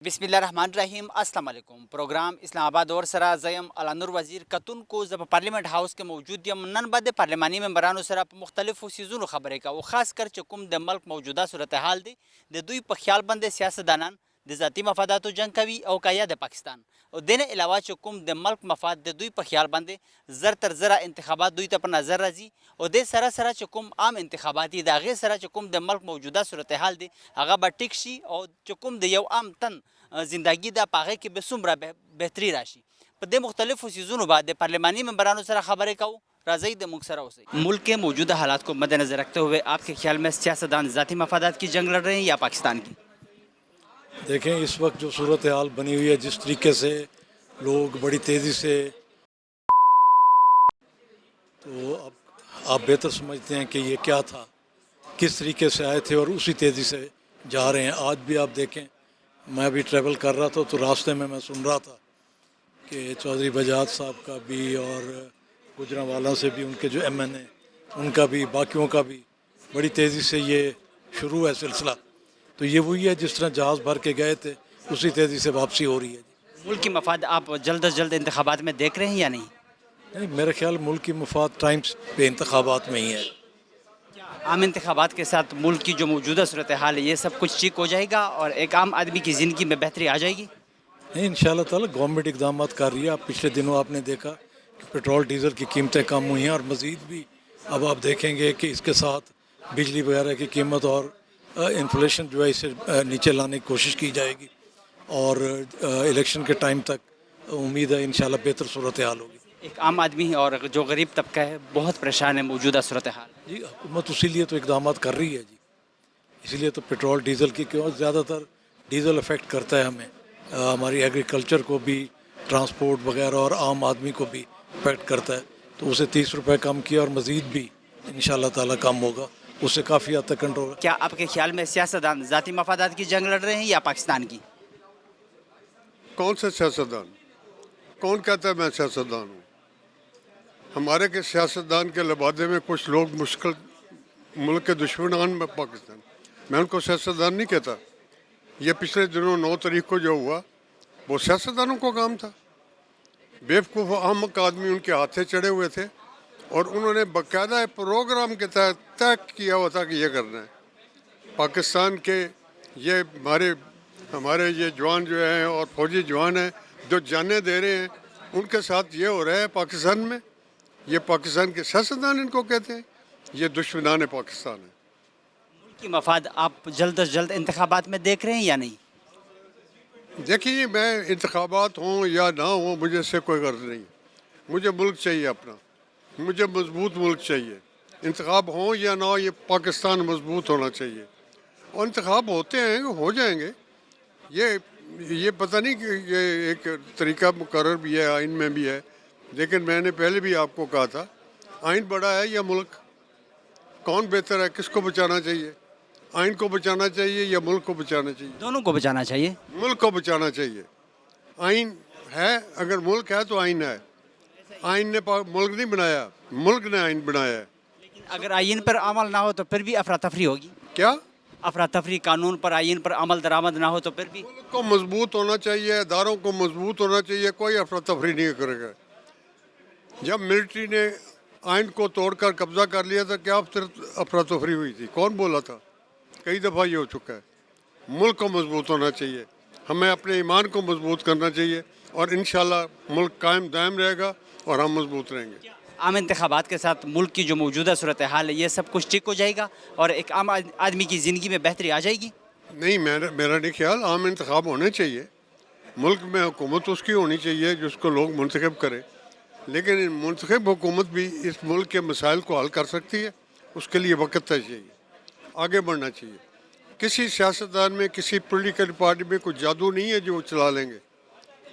بسم الله الرحمن الرحیم السلام علیکم. پروگرام اسلام آباد اور سره زیم علانور وزیر کتون کو زب پارلیمنٹ هاوس کې موجود یم. نن بعد پارلماني ممبرانو سره په مختلفو سیزونو خبرې کوو، خاص کر چې کوم د ملک موجوده صورتحال دی د دوی په خیال باندې سیاستدانان د ذاتی مفاداتو جنگ کوي او کایا د پاکستان او دنه علاوه چې کوم د ملک مفاد د دوی په خیال باندې زر تر زره انتخابات دوی ته په نظر راځي او د سره سره چې کوم عام انتخابات دي د هغې سره چې کوم د ملک موجوده صورتحال دی هغه به ټیک شي او چې کوم د یو عام تن زندگی دا پاغه کې به څومره بهتري راشي. په دې مختلفو سیزونو بعد د پارلیمانی ممبرانو سره خبرې کوو. راځئ د موږ سره اوسئ. ملک کے موجودہ حالات کو مد نظر رکھتے ہوئے آپ کے خیال میں سیاستدان ذاتی مفادات کی جنگ لڑ رہے ہیں یا پاکستان کی؟ دیکھیں اس وقت جو صورتحال بنی ہوئی ہے، جس طریقے سے لوگ بڑی تیزی سے، تو اب آپ بہتر سمجھتے ہیں کہ یہ کیا تھا، کس طریقے سے آئے تھے اور اسی تیزی سے جا رہے ہیں. آج بھی آپ دیکھیں، میں ابھی ٹریول کر رہا تھا تو راستے میں سن رہا تھا کہ چودھری بجاج صاحب کا بھی اور گجرانوالہ سے بھی، ان کے جو ایم این اے، ان کا بھی، باقیوں کا بھی بڑی تیزی سے یہ شروع ہے سلسلہ. تو یہ وہی ہے جس طرح جہاز بھر کے گئے تھے اسی تیزی سے واپسی ہو رہی ہے. ملک کی مفاد آپ جلد از جلد انتخابات میں دیکھ رہے ہیں یا نہیں؟ نہیں، میرے خیال ملک کی مفاد ٹائمز پہ انتخابات میں ہی ہے. عام انتخابات کے ساتھ ملک کی جو موجودہ صورتحال ہے یہ سب کچھ ٹھیک ہو جائے گا اور ایک عام آدمی کی زندگی میں بہتری آ جائے گی؟ نہیں، انشاءاللہ تعالی گورنمنٹ اقدامات کر رہی ہے. آپ پچھلے دنوں آپ نے دیکھا کہ پیٹرول ڈیزل کی قیمتیں کم ہوئی ہیں اور مزید بھی اب آپ دیکھیں گے کہ اس کے ساتھ بجلی وغیرہ کی قیمت اور انفلیشن جو ہے اسے نیچے لانے کی کوشش کی جائے گی اور الیکشن کے ٹائم تک امید ہے انشاءاللہ بہتر صورتحال ہوگی. ایک عام آدمی اور جو غریب طبقہ ہے بہت پریشان ہے موجودہ صورتحال. جی، حکومت اسی لیے تو اقدامات کر رہی ہے جی. اسی لیے تو پیٹرول ڈیزل کی، کیوں زیادہ تر ڈیزل افیکٹ کرتا ہے ہمیں، ہماری ایگریکلچر کو بھی، ٹرانسپورٹ وغیرہ اور عام آدمی کو بھی افیکٹ کرتا ہے. تو اسے 30 روپے کم کیا اور مزید بھی انشاءاللہ تعالی کم ہوگا، اس سے کافی حد تک کنٹرول. کیا آپ کے خیال میں سیاستدان ذاتی مفادات کی جنگ لڑ رہے ہیں یا پاکستان کی؟ کون سے سیاستدان؟ کون کہتا ہے میں سیاستدان ہوں؟ ہمارے کے سیاستدان کے لبادے میں کچھ لوگ مشکل ملک کے دشمنان میں پاکستان، میں ان کو سیاستدان نہیں کہتا. یہ پچھلے دنوں 9 تاریخ کو جو ہوا وہ سیاستدانوں کو کام تھا. بیوقوف احمق آدمی ان کے ہاتھ سے چڑھے ہوئے تھے اور انہوں نے باقاعدہ پروگرام کے تحت طے کیا ہوا تھا کہ یہ کرنا ہے. پاکستان کے یہ ہمارے یہ جوان جو ہیں اور فوجی جوان ہیں جو جانیں دے رہے ہیں، ان کے ساتھ یہ ہو رہا ہے پاکستان میں. یہ پاکستان کے سیاستدان ان کو کہتے ہیں، یہ دشمنان پاکستان ہیں. ملک کی مفاد آپ جلد از جلد انتخابات میں دیکھ رہے ہیں یا نہیں؟ دیکھیے، میں انتخابات ہوں یا نہ ہوں مجھے اس سے کوئی غرض نہیں. مجھے ملک چاہیے اپنا، مجھے مضبوط ملک چاہیے. انتخاب ہوں یا نہ ہو، یہ پاکستان مضبوط ہونا چاہیے. اور انتخاب ہوتے ہیں، ہو جائیں گے. یہ پتہ نہیں کہ یہ ایک طریقہ مقرر بھی ہے، آئین میں بھی ہے. لیکن میں نے پہلے بھی آپ کو کہا تھا، آئین بڑا ہے یا ملک؟ کون بہتر ہے؟ کس کو بچانا چاہیے؟ آئین کو بچانا چاہیے یا ملک کو بچانا چاہیے؟ دونوں کو بچانا چاہیے. ملک کو بچانا چاہیے. آئین ہے، اگر ملک ہے تو آئین ہے. آئین نے ملک نہیں بنایا، ملک نے آئین بنایا ہے. لیکن اگر آئین پر عمل نہ ہو تو پھر بھی افراتفری ہوگی. کیا؟ افراتفری، قانون پر آئین پر عمل درآمد نہ ہو تو پھر بھی. ملک کو مضبوط ہونا چاہیے، اداروں کو مضبوط ہونا چاہیے. کوئی افراتفری نہیں کرے گا. جب ملٹری نے آئین کو توڑ کر قبضہ کر لیا تھا، کیا افراتفری ہوئی تھی؟ کون بولا تھا؟ کئی دفعہ یہ ہو چکا ہے. ملک کو مضبوط ہونا چاہیے، ہمیں اپنے ایمان کو مضبوط کرنا چاہیے اور انشاءاللہ ملک قائم دائم رہے گا اور ہم مضبوط رہیں گے. عام انتخابات کے ساتھ ملک کی جو موجودہ صورتحال ہے یہ سب کچھ ٹھیک ہو جائے گا اور ایک عام آدمی کی زندگی میں بہتری آ جائے گی؟ نہیں، میرا نہیں خیال. عام انتخاب ہونے چاہیے. ملک میں حکومت اس کی ہونی چاہیے جس کو لوگ منتخب کریں. لیکن منتخب حکومت بھی اس ملک کے مسائل کو حل کر سکتی ہے. اس کے لیے وقت چاہیے، آگے بڑھنا چاہیے. کسی سیاستدان میں، کسی پولیٹیکل پارٹی میں کوئی جادو نہیں ہے جو وہ چلا لیں گے.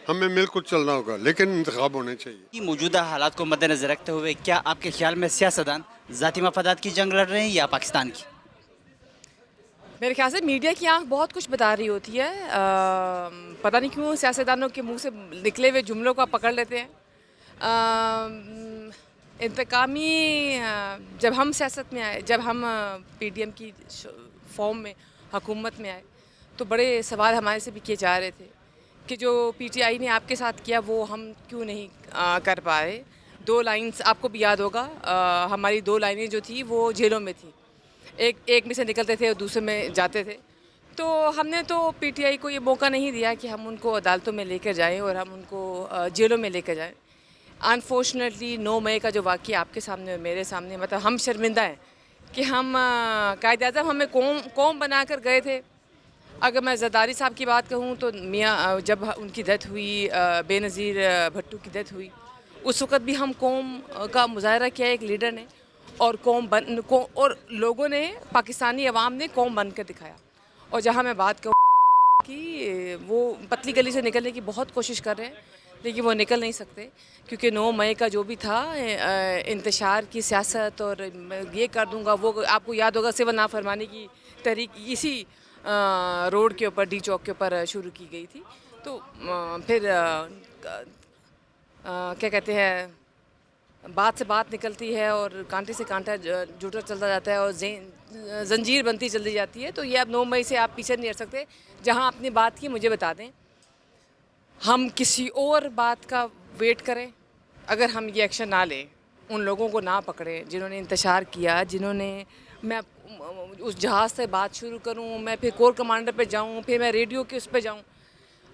ہمیں مل کر چلنا ہوگا، لیکن انتخاب ہونے چاہیے. موجودہ حالات کو مد نظر رکھتے ہوئے کیا آپ کے خیال میں سیاستدان ذاتی مفادات کی جنگ لڑ رہے ہیں یا پاکستان کی؟ میرے خیال سے میڈیا کی آنکھ بہت کچھ بتا رہی ہوتی ہے. پتہ نہیں کیوں سیاستدانوں کے منہ سے نکلے ہوئے جملوں کو پکڑ لیتے ہیں. انتقامی جب ہم سیاست میں آئے، جب ہم پی ڈی ایم کی فارم میں حکومت میں آئے تو بڑے سوال ہمارے سے بھی کیے جا رہے تھے کہ جو پی ٹی آئی نے آپ کے ساتھ کیا وہ ہم کیوں نہیں کر پائے. 2 لائنز آپ کو بھی یاد ہوگا, ہماری 2 لائنیں جو تھیں وہ جیلوں میں تھیں, ایک میں سے نکلتے تھے اور دوسرے میں جاتے تھے. تو ہم نے تو پی ٹی آئی کو یہ موقع نہیں دیا کہ ہم ان کو عدالتوں میں لے کر جائیں اور ہم ان کو جیلوں میں لے کر جائیں. انفارچونیٹلی 9 مئی کا جو واقعہ آپ کے سامنے اور میرے سامنے, مطلب ہم شرمندہ ہیں کہ ہم قائد اعظم ہمیں قوم بنا کر گئے تھے. اگر میں زرداری صاحب کی بات کہوں تو میاں جب ان کی ڈیتھ ہوئی, بے نظیر بھٹو کی ڈیتھ ہوئی, اس وقت بھی ہم قوم کا مظاہرہ کیا ایک لیڈر نے, اور اور لوگوں نے, پاکستانی عوام نے قوم بن کر دکھایا. اور جہاں میں بات کروں کہ وہ پتلی گلی سے نکلنے کی بہت کوشش کر رہے ہیں لیکن وہ نکل نہیں سکتے, کیونکہ 9 مئی کا جو بھی تھا انتشار کی سیاست اور یہ کر دوں گا وہ, آپ کو یاد ہوگا سول نافرمانی کی تحریک اسی روڈ کے اوپر, ڈی چوک کے اوپر شروع کی گئی تھی. تو پھر کیا کہتے ہیں, بات سے بات نکلتی ہے اور کانٹے سے کانٹا جڑتا چلتا جاتا ہے اور زنجیر بنتی چلی جاتی ہے. تو یہ اب 9 مئی سے آپ پیچھے نہیں ہٹ سکتے. جہاں اپنی بات کی مجھے بتا دیں, ہم کسی اور بات کا ویٹ کریں. اگر ہم یہ ایکشن نہ لیں, ان لوگوں کو نہ پکڑیں جنہوں نے انتشار کیا, جنہوں نے, میں اس جہاز سے بات شروع کروں, میں پھر کور کمانڈر پہ جاؤں, پھر میں ریڈیو کے اس پہ جاؤں,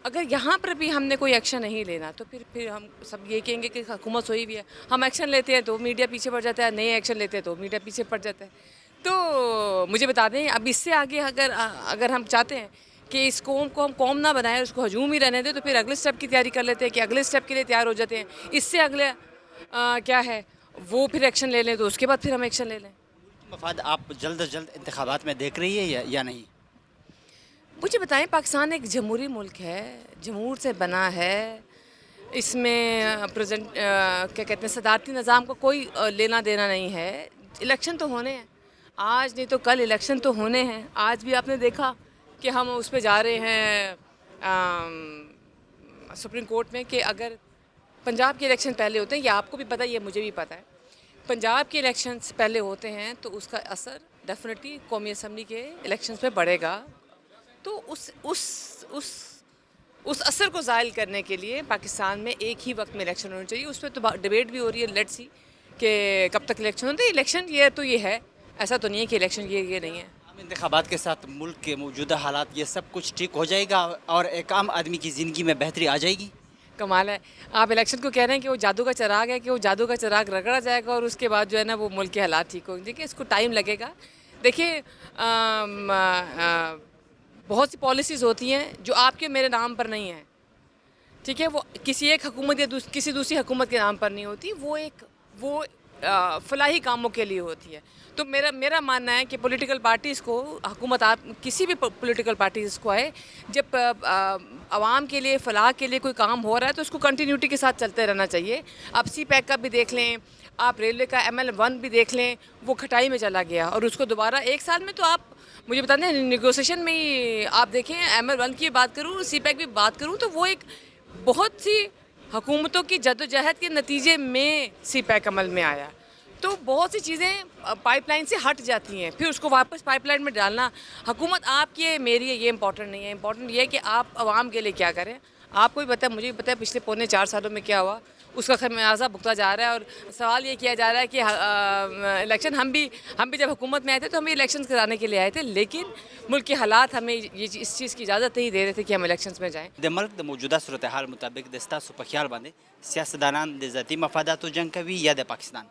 اگر یہاں پر بھی ہم نے کوئی ایکشن نہیں لینا تو پھر ہم سب یہ کہیں گے کہ حکومت سوئی بھی ہے. ہم ایکشن لیتے ہیں تو میڈیا پیچھے پڑ جاتا ہے, نئے ایکشن لیتے ہیں تو میڈیا پیچھے پڑ جاتا ہے. تو مجھے بتا دیں, اب اس سے آگے اگر ہم چاہتے ہیں کہ اس قوم کو ہم قوم نہ بنائیں, اس کو ہجوم ہی رہنے دیں, تو پھر اگلے سٹیپ کی تیاری کر لیتے ہیں کہ اگلے سٹیپ کے لیے تیار ہو جاتے ہیں. اس سے اگلے کیا ہے وہ پھر ایکشن لے لیں, تو اس کے بعد پھر ہم ایکشن لے لیں. مفاد آپ جلد از جلد انتخابات میں دیکھ رہی ہے یا نہیں؟ مجھے بتائیں, پاکستان ایک جمہوری ملک ہے, جمہور سے بنا ہے. اس میں پریزنٹ کیا کہتے ہیں, صدارتی نظام کو کوئی لینا دینا نہیں ہے. الیکشن تو ہونے ہیں, آج نہیں تو کل الیکشن تو ہونے ہیں. آج بھی آپ نے دیکھا کہ ہم اس پہ جا رہے ہیں سپریم کورٹ میں کہ اگر پنجاب کے الیکشن پہلے ہوتے ہیں, یہ آپ کو بھی پتہ ہے, یہ مجھے بھی پتہ ہے, پنجاب کے الیکشنز پہلے ہوتے ہیں تو اس کا اثر ڈیفینیٹلی قومی اسمبلی کے الیکشنز پہ پڑے گا. تو اس اثر کو زائل کرنے کے لیے پاکستان میں ایک ہی وقت میں الیکشن ہونا چاہیے. اس پہ تو ڈبیٹ بھی ہو رہی ہے, لیٹس سی کہ کب تک الیکشن ہوتے ہیں. الیکشن یہ تو یہ ہے, ایسا تو نہیں ہے کہ الیکشن یہ نہیں ہے. عام انتخابات کے ساتھ ملک کے موجودہ حالات یہ سب کچھ ٹھیک ہو جائے گا اور ایک عام آدمی کی زندگی میں بہتری آ جائے گی. کمال ہے, آپ الیکشن کو کہہ رہے ہیں کہ وہ جادو کا چراغ ہے, کہ وہ جادو کا چراغ رگڑا جائے گا اور اس کے بعد جو ہے نا وہ ملک کے حالات ٹھیک ہوں گے. دیکھیے اس کو ٹائم لگے گا. دیکھیے بہت سی پالیسیز ہوتی ہیں جو آپ کے میرے نام پر نہیں ہیں, ٹھیک ہے, وہ کسی ایک حکومت یا کسی دوسری حکومت کے نام پر نہیں ہوتی, وہ فلاحی کاموں کے لیے ہوتی ہے. تو میرا ماننا ہے کہ پولیٹیکل پارٹیز کو, حکومت آپ کسی بھی پولیٹیکل پارٹیز کو آئے, جب عوام کے لیے فلاح کے لیے کوئی کام ہو رہا ہے تو اس کو کنٹینیوٹی کے ساتھ چلتے رہنا چاہیے. آپ سی پیک کا بھی دیکھ لیں, آپ ریلوے کا ML1 بھی دیکھ لیں, وہ کھٹائی میں چلا گیا اور اس کو دوبارہ 1 سال میں, تو آپ مجھے بتا دیں نیگوسیشن میں ہی آپ دیکھیں, ML1 کی بات کروں, سی پیک بھی بات کروں, تو وہ ایک بہت سی حکومتوں کی جدوجہد کے نتیجے میں سی پیک عمل میں آیا. تو بہت سی چیزیں پائپ لائن سے ہٹ جاتی ہیں, پھر اس کو واپس پائپ لائن میں ڈالنا, حکومت آپ کی ہے میری ہے, یہ امپورٹنٹ نہیں ہے. امپورٹنٹ یہ ہے کہ آپ عوام کے لیے کیا کریں. آپ کو بھی پتہ ہے, مجھے بھی پتہ ہے پچھلے 4.25 سالوں میں کیا ہوا, اس کا خمیازہ بھگتا جا رہا ہے. اور سوال یہ کیا جا رہا ہے کہ الیکشن, ہم بھی جب حکومت میں آئے تھے تو ہم بھی الیکشنز کرانے کے لیے آئے تھے, لیکن ملک کے حالات ہمیں اس چیز کی اجازت نہیں دے رہے تھے کہ ہم الیکشنز میں جائیں. د ملک د موجوده صورتحال مطابق د ستاسو په خیال باندې سیاستدانان د ذاتي مفاداتو جنګ کوي یا د پاکستان؟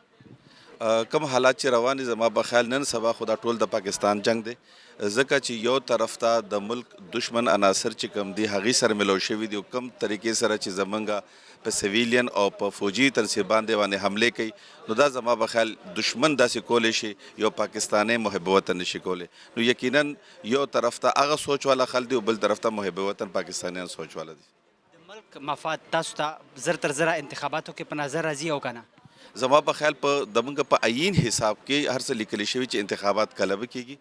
کم حالات چې روان دي زما په خیال نن سبا خو دا ټول د پاکستان جنگ دی, ځکه چې یو طرف ته د ملک دشمن عناصر چې کم دي هغې سره ملو شوي دي, او کم طریقې سره چې زمونږ په سویلین او په فوجي تنصیبان دی باندې حملې کوي, نو دا زما په خیال دشمن داسې کولی شي یو پاکستانی محب وطن نشي کولی. نو یقینا یو طرف ته هغه سوچ والا خلک دي او بل طرف ته محب وطن پاکستانیان سوچ والا دي. د ملک مفاد تاسو ته زر تر زره انتخاباتو کې په نظر راځي او کنه؟ زما په خیال په دمونږ په عین حساب کې هر څه لیکلی شوي چې انتخابات کله به کېږي,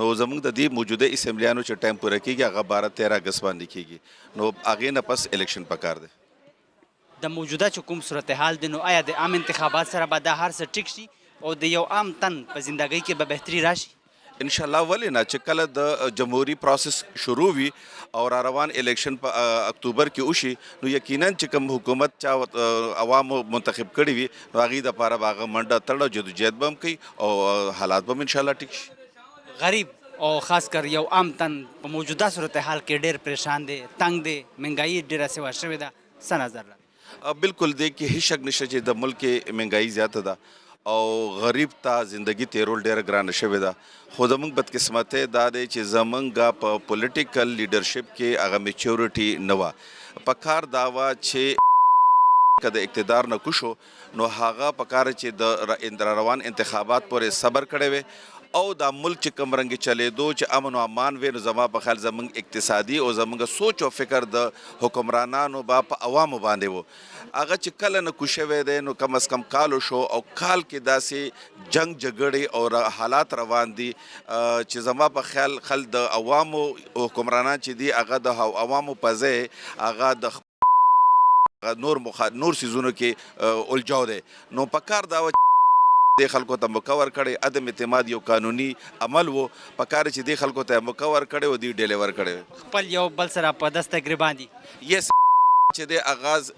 نو زمونږ د دې موجوده اسمبلیانو چې ټایم پوره کېږي هغه 12-13 اګست باندې کېږي, نو هغې نه پس الیکشن پکار دی. د موجوده چې کوم صورتحال دی, نو آیا د عام انتخابات سره به دا هر څه ټیک شي او د یو عام تن په زندګۍ کې به بهتري راشي؟ ان شاء الله ولې نه چې کله د جمهوری پروسس شروع وي او را روان الیکشن په اکتوبر کې وشي نو یقینا چې کوم حکومت چا عوامو منتخب کړي وي نو هغې دپاره به هغه منډه تړه جدوجہد به هم کوي او حالات به هم انشاءالله ټیک شي. غریب او خاص کر یو عام تن په موجوده صورتحال کې ډېر پریشان دی، تنگ دی، مهنګایي ډېره سوا شوې ده، څه نظر لري؟ بالکل دی کې هیڅ شک نشته چې د ملک کې مهنګایي زیاته ده او غریب ته زندگی تیرول ډېره ګرانه شوې ده، خو زموږ بدقسمتۍ دا دی چې زموږ په پولیټیکل لیډرشپ کې هغه میچورټي نه وه. پکار دا وه چې که د اقتدار نه کوشو نو هغه پکار چې د روان انتخابات پورې صبر کړی وی او دا ملک چې کوم رنګ چلیدو چې امن و امان وي نو زما په خیال زموږ اقتصادي او زموږ سوچ او فکر د حکمرانانو به په عوامو باندې و. هغه چې کله نه کوشوی دی نو کم از کم کالو شو او کال کې داسې جنگ جګړې او حالات روان دي چې زما په خیال خل د عوامو حکمرانان چې دي هغه د عوامو په ځای هغه د نور سیزونو کې الجاو دی. نو پکار دا و د خلکو ته مکور کړي، عدم اعتماد یو قانوني عمل وو، پکار چې د خلکو ته مکور کړي او دی ډیلیور کړي خپل یو بل سره په دسته ګریبان دي. یس چې د آغاز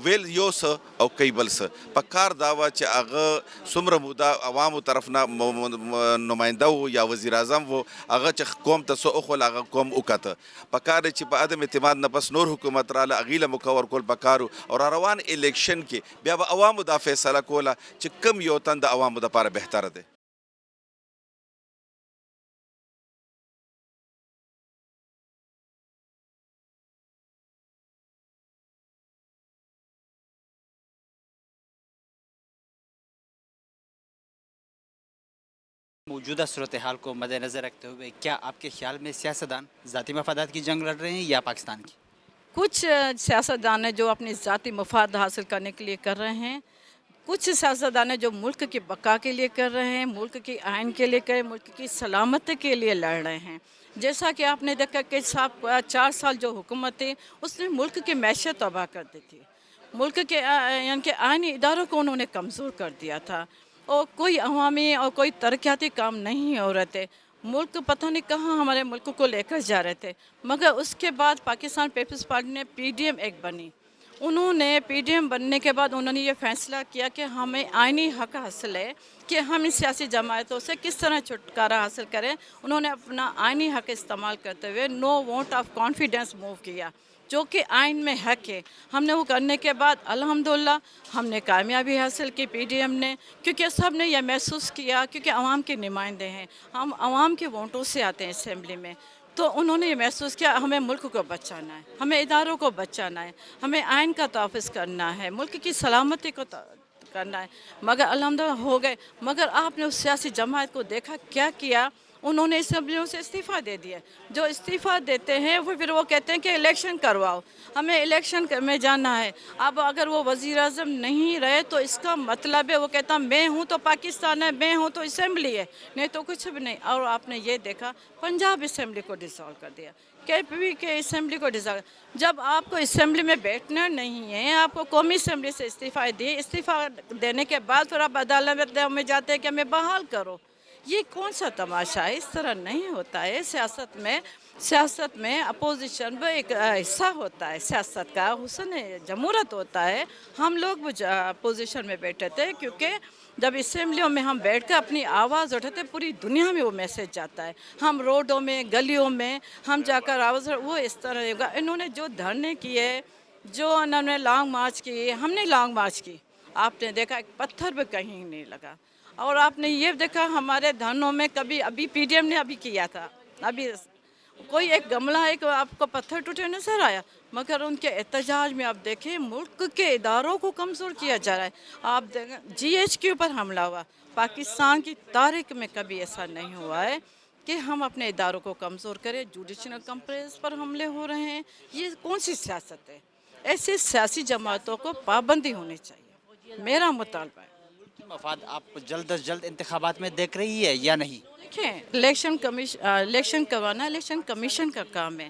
ویل یو څه او کوي بل څه. پکار دا وه چې هغه څومره موده عوامو طرف نه نماینده و یا وزیر اعظم و هغه چې قوم ته څه وښول هغه قوم وکته. پکار دی چې په عدم اعتماد نه پس نور حکومت راله هغې له مکور کول پکار و او را روان الیکشن کې بیا به عوامو دا فیصله کوله چې کم یو تن د عوامو دپاره بهتره دی. موجودہ صورتحال کو مد نظر رکھتے ہوئے کیا آپ کے خیال میں سیاستدان ذاتی مفادات کی جنگ لڑ رہے ہیں یا پاکستان کی؟ کچھ سیاستدان ہیں جو اپنی ذاتی مفاد حاصل کرنے کے لیے کر رہے ہیں، کچھ سیاستدان ہیں جو ملک کی بقا کے لیے کر رہے ہیں، ملک کی آئین کے لیے کر رہے ہیں، ملک کی سلامتی کے لیے لڑ رہے ہیں. جیسا کہ آپ نے دیکھا کہ 4 سال جو حکومت تھی اس نے ملک کی معیشت تباہ کر دی تھی، ملک کے یعنی کہ آئینی اداروں کو انہوں نے کمزور کر دیا تھا اور کوئی عوامی اور کوئی ترقیاتی کام نہیں ہو رہے تھے. ملک پتہ نہیں کہاں ہمارے ملک کو لے کر جا رہے تھے. مگر اس کے بعد پاکستان پیپلز پارٹی نے PDM ایک بنی. انہوں نے PDM بننے کے بعد انہوں نے یہ فیصلہ کیا کہ ہمیں آئینی حق حاصل ہے کہ ہم ان سیاسی جماعتوں سے کس طرح چھٹکارا حاصل کریں. انہوں نے اپنا آئینی حق استعمال کرتے ہوئے نو ووٹ آف کانفیڈنس موو کیا جو کہ آئین میں حق ہے. ہم نے وہ کرنے کے بعد الحمدللہ ہم نے کامیابی حاصل کی PDM نے، کیونکہ سب نے یہ محسوس کیا کیونکہ عوام کے نمائندے ہیں، ہم عوام کے ووٹوں سے آتے ہیں اسمبلی میں، تو انہوں نے یہ محسوس کیا ہمیں ملک کو بچانا ہے، ہمیں اداروں کو بچانا ہے، ہمیں آئین کا تحفظ کرنا ہے، ملک کی سلامتی کو کرنا ہے. مگر الحمدللہ ہو گئے. مگر آپ نے اس سیاسی جماعت کو دیکھا کیا کیا، انہوں نے اسمبلیوں سے استعفیٰ دے دیا. جو استعفیٰ دیتے ہیں وہ پھر وہ کہتے ہیں کہ الیکشن کرواؤ، ہمیں الیکشن میں جانا ہے. اب اگر وہ وزیر اعظم نہیں رہے تو اس کا مطلب ہے وہ کہتا میں ہوں تو پاکستان ہے، میں ہوں تو اسمبلی ہے، نہیں تو کچھ بھی نہیں. اور آپ نے یہ دیکھا پنجاب اسمبلی کو ڈسالو کر دیا، KP کے اسمبلی کو ڈسالو. جب آپ کو اسمبلی میں بیٹھنا نہیں ہے، آپ کو قومی اسمبلی سے استعفیٰ دی، استعفیٰ دینے کے بعد پھر آپ عدالت میں جاتے ہیں کہ ہمیں بحال کرو. یہ کون سا تماشا ہے؟ اس طرح نہیں ہوتا ہے. سیاست میں اپوزیشن بھی ایک حصہ ہوتا ہے، سیاست کا حسن جمہوریت ہوتا ہے. ہم لوگ بھی اپوزیشن میں بیٹھے تھے کیونکہ جب اسمبلیوں میں ہم بیٹھ کر اپنی آواز اٹھاتے پوری دنیا میں وہ میسیج جاتا ہے. ہم روڈوں میں گلیوں میں ہم جا کر آواز وہ اس طرح ہوگا. انہوں نے جو دھرنے کیے، جو انہوں نے لانگ مارچ کی، ہم نے لانگ مارچ کی، آپ نے دیکھا ایک پتھر بھی کہیں نہیں لگا. اور آپ نے یہ دیکھا ہمارے دھرنوں میں کبھی ابھی PDM نے ابھی کیا تھا، ابھی کوئی ایک گملہ ہے کہ آپ کو پتھر ٹوٹے نظر آیا. مگر ان کے احتجاج میں آپ دیکھیں ملک کے اداروں کو کمزور کیا جا رہا ہے. آپ دیکھیں GHQ پر حملہ ہوا، پاکستان کی تاریخ میں کبھی ایسا نہیں ہوا ہے کہ ہم اپنے اداروں کو کمزور کریں. جوڈیشل کمپلیس پر حملے ہو رہے ہیں. یہ کون سی سیاست ہے؟ ایسے سیاسی جماعتوں کو پابندی ہونی چاہیے، میرا مطالبہ ہے. مفاد آپ جلد از جلد انتخابات میں دیکھ رہی ہے یا نہیں؟ دیکھیں الیکشن کروانا الیکشن کمیشن کا کام ہے.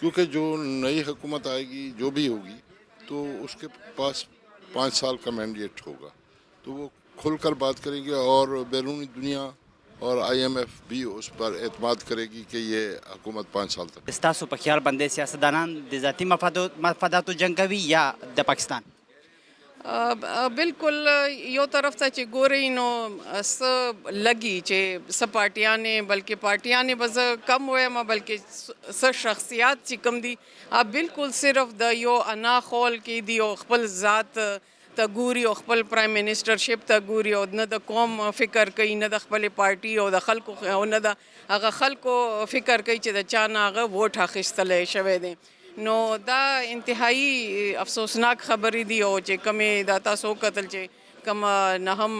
کیونکہ جو نئی حکومت آئے گی جو بھی ہوگی تو اس کے پاس 5 سال کا مینڈیٹ ہوگا، تو وہ کھل کر بات کریں گے اور بیرونی دنیا اور IMF بھی اس پر اعتماد کرے گی کہ یہ حکومت 5 سال تک. ستاسو په خیال باندې سیاستدانان د ذاتي مفاداتو جنګ کوي یا د پاکستان؟ بالکل یو طرف ته چې ګورئ نو څه لګي چې څه پارټیانې بلکې پارټیانې به زه کم وایم بلکې څه شخصیات چې کم دي بالکل صرف د یو انا خول کې دي او خپل ذات ته ګوري او خپل پرایم منسټرشپ ته ګوري او نه د قوم فکر کوي نه د خپلې پارټي او د خلکو او نه د هغه خلکو فکر کوي چې د چا نه هغه ووټ اخیستلی شوی دی. نو دا انتهایی افسوسناک خبرې دي او چې کومې دا تاسو وکتل چې کوم 9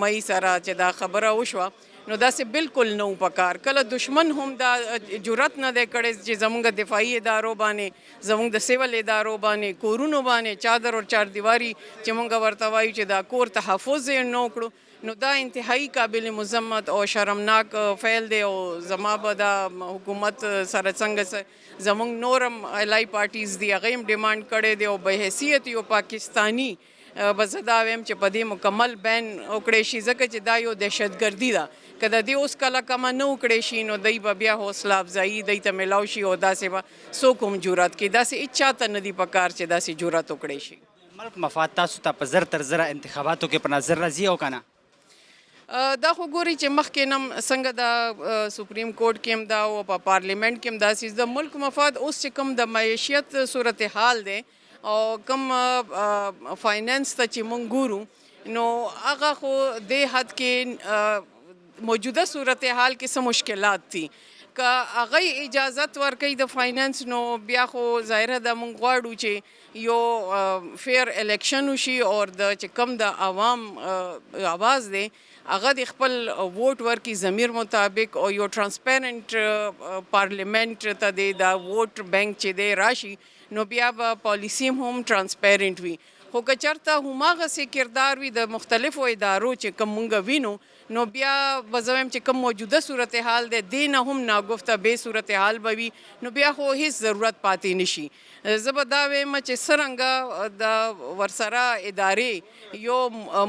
مئی سره چې دا خبره وشوه نو داسې بالکل نه پکار. کله دشمن هم دا جرأت نه دی کړی چې زموږ دفاعي ادارو باندې زموږ د سیول ادارو باندې کورونو باندې چادر او چاردیواري چې موږ ورته وایو چې دا کور تحفظ یې نه وکړو نو دا انتهایی قابل مذمت او شرمناک فعل دی او زما به دا حکومت سره څنګه زموږ نورم الای پارټیز دی هغه هم ډیمانډ کړی دی او به حیثیت یو پاکستانی به زه دا وایم چې په دې مکمل بین وکړی شي ځکه چې دا یو دهشتګردي ده که د دې اوس کله کمه نه وکړی شي نو دی به بیا حوصله افزایي دی ته میلاو شي او داسې به څوک هم جرأت کوي داسې هېڅ چاته نه دي پکار چې داسې جرأت وکړی شي. ملک مفاد تاسو ته په 0 انتخاباتو کې په نظر راځي او که نه؟ دا خو ګوري چې مخکې نم څنګه د سپریم کورټ کې هم دا او په پارلیمنٹ کې هم داسې د ملک مفاد اوس چې کوم د معیشت صورتحال دی او کوم فاینانس ته چې مونږ ګورو نو هغه خو دې حد کې موجوده صورتحال کې څه مشکلات دي که هغه اجازت ورکوي د فاینانس نو بیا خو ظاهره ده مونږ غواړو چې یو فیر الیکشن وشي او د چې کوم د عوام آواز دی هغه د خپل ووټ ورکي ضمیر مطابق او یو ټرانسپیرنٹ پارلیمنٹ ته دی دا ووټ بینک چې دی راشي نو بیا به پالیسی هم ټرانسپیرنٹ وي. خو که چېرته هماغسې کردار وي د مختلفو ادارو چې کوم مونږ وینو نو بیا به زه وایم چې کوم موجوده صورتحال دی دې نه هم ناګفته بې صورتحال به وي نو بیا خو هیڅ ضرورت پاتې نه شي. زه به دا وایم چې څرنګه د ورسره ادارې یو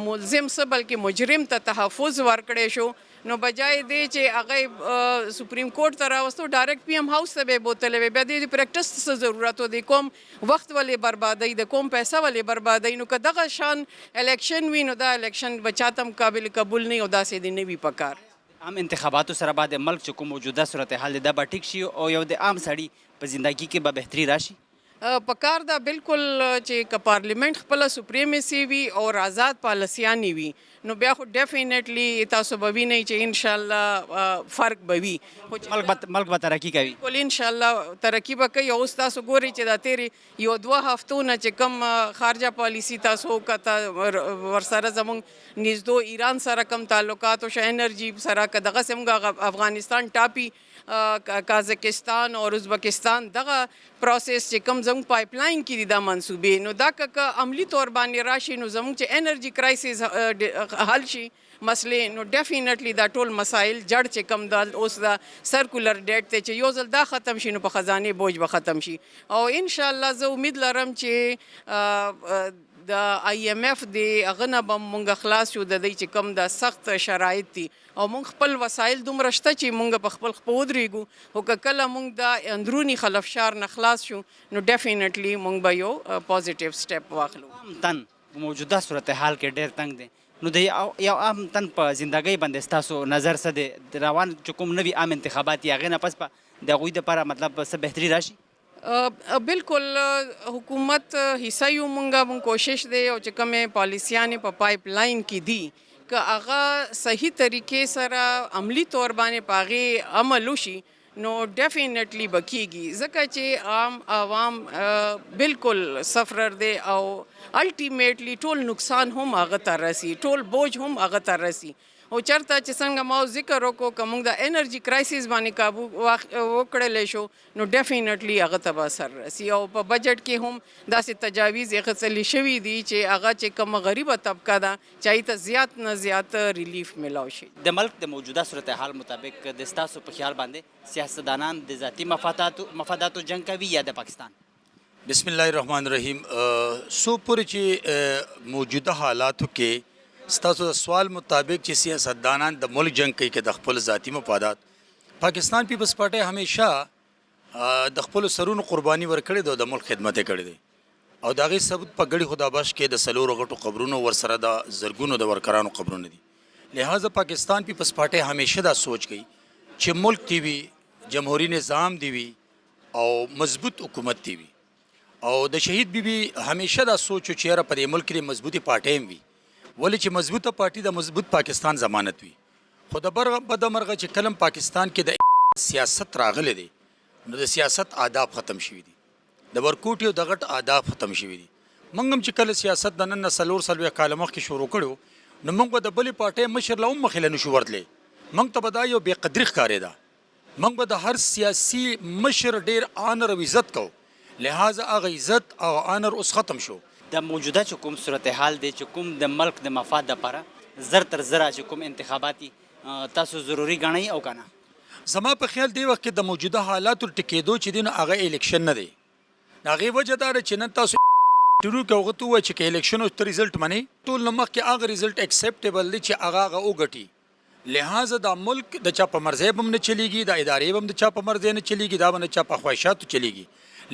ملزم څه بلکې مجرم ته تحفظ ورکړی شو نو بجای دی چې هغه سپریم کورټ ته راوستو ډایرکټ PM هاوس ته به بوتلی وی بیا د پریکټس څه ضرورت و دی کوم وخت ولې بربادوي د کوم پیسه ولې بربادوي نو که دغه شان الیکشن وي نو دا الیکشن به چاته هم قابل قبول نه وي او داسې دی نه وي پکار. عام انتخاباتو سره بعد ملک چې کوم موجوده صورتحال دی دا به ټیک شي او یو د عام سړي په زندگی کې به بهتري راشي؟ پکار دا بالکل چې که پارلیمنٹ خپله سپریمیسی وي او آزاد پالیسیانې وي نو بیا خو ډیفینیټلی تاسو به وینئ چې انشاءالله فرق به وي. ملک به ترقي کوي؟ بالکل انشاءالله ترقي به کوي. اوس تاسو ګورئ چې دا تیرې یو 2 هفتو نه چې کوم خارجه پالیسي تاسو وکته ورسره زموږ نږدو ایران سره کوم تعلقات او انرژي سره که دغسې موږ افغانستان ټاپي کازاکستان او ازبکستان دغه پروسس چې کوم زموږ پایپ لاین کې دي دا منصوبې نو دا که عملی طور باندې راشي نو زموږ چې انرژي کرایسس حل شي مسلې نو ډیفینیټلی دا ټول مسایل جړ چې کم دا اوس دا سرکولر ډیټ ته چې یو ځل دا ختم شي نو په خزانې بوج به ختم شي او انشاءالله زه امید لرم چې د IMF دی هغه نه به مونږ خلاص شو د دې چې کوم دا سخت شرایط دي او مونږ خپل وسایل دومره شته چې مونږ په خپل خپه ودرېږو خو که کله مونږ د اندروني خلفشار نه خلاص شو نو ډیفینیټلی مونږ به یو پازیټیو سټیپ واخلو. عام تن په موجوده صورتحال کې ډېر تنګ دی نو د یو عام تن په زندګۍ باندې ستاسو نظر څه دی روان چې کوم نوي عام انتخابات دي هغې نه پس به د هغوی دپاره مطلب څه بهتري راشي؟ بالکل حکومت حصہ یو مونږ کوشش دی او چې کومې پالیسیانې په پایپ لاین کې دي که هغه صحیح طریقې سره عملی طور باندې په هغې عمل وشي نو ډیفینیټلی به کیږي ځکه چې عام عوام بالکل سفرر دی او الټیمیټلی ټول نقصان هم هغه ته رسي ټول بوج هم هغه ته رسي او چرته چې څنګه ما ذکر وکړو که موږ د انرژي کرایسیس باندې قابو وکړلی شو نو ډیفینټلی هغه ته به اثر رسي. او په بجټ کې هم داسې تجاویز اخیستلی شوي دي چې هغه چې کومه غریبه طبقه ده چې هغې ته زیات نه زیات ریلیف میلاو شي. د ملک د موجوده صورتحال مطابق د ستاسو په خیال باندې سیاستدانان د ذاتي مفاداتو جنګ کوي یا د پاکستان؟ بسم الله الرحمن الرحیم. سو پورې چې موجوده حالاتو کې ستاسو د سوال مطابق چې سیاستدانان د ملک جنگ کوي که د خپل ذاتي مفادات، پاکستان پیپلز پارټي همیشه د خپل سرونو قرباني ورکړې ده او د ملک خدمت یې کړې دی او د هغې ثبوت په ګډې خدابش کې د څلورو غټو قبرونو ورسره د زرګونو د ورکرانو قبرونه دي. لہٰذا پاکستان پیپلز پارټي همیشه دا سوچ کوي چې ملک دی وي، جمهوري نظام دی وي او مضبوط حکومت دی وي. او د شهید بیبي همیشه دا سوچ چې یاره په دې ملک کې مضبوطې پارټۍ هم وي، ولې چې مضبوطه پارټي د مضبوط پاکستان ضمانت وي. خو د بدمرغه چې کلم پاکستان کې د سیاست راغلی دی نو د سیاست آداب ختم شوي دي، د ورکوټي او د غټ آداب ختم شوي دي. موږ هم چې کله سیاست د نن نه څلوېښت کاله مخکې شروع کړو نو موږ به د بلې پارټۍ مشر له هم مخې له نشو ورتلی. موږ ته به دا یو بې قدري ښکارېده. موږ به د هر سیاسي مشر ډېر آنر او عزت کوو، لہٰذا هغه عزت او آنر اوس ختم شو. د موجوده چې کوم صورتحال دی چې کوم د ملک د مفاد دپاره زر تر زره چې کوم انتخاباتي تاسو ضروري ګڼئ او که نه؟ زما په خیال دی وخت کې د موجوده حالاتو ټیکېدو چې دی نو هغه الیکشن نه دی. د هغې وجه دا ده چې نن تاسو شروع کې هغه ته ووایه چې که الیکشنو ته ریزلټ منئ ټول نه مخکې هغه ریزلټ اکسیپټیبل دی چې هغه وګټي. لہٰذا دا ملک د چا په مرضی به هم نه چلیږي، دا ادارې به هم د چا په مرضی نه چلیږي، دا به نه چا په خواهشاتو چلیږي.